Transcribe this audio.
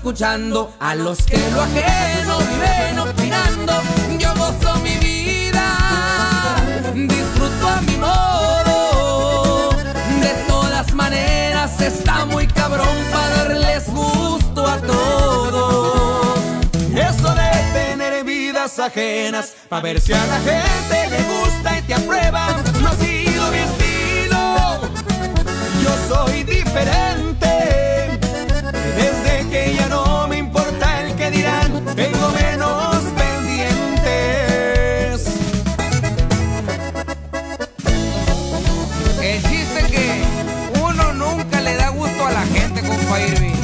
escuchando a los que lo ajeno viven opinando. Yo gozo mi vida, disfruto a mi modo. De todas maneras está muy cabrón para darles gusto a todos. Eso de tener vidas ajenas pa' ver si a la gente le gusta y te aprueba, no ha sido mi estilo. Yo soy diferente. Desde que ya no me importa el que dirán, tengo menos pendientes. El chiste es que uno nunca le da gusto a la gente, compa Irving.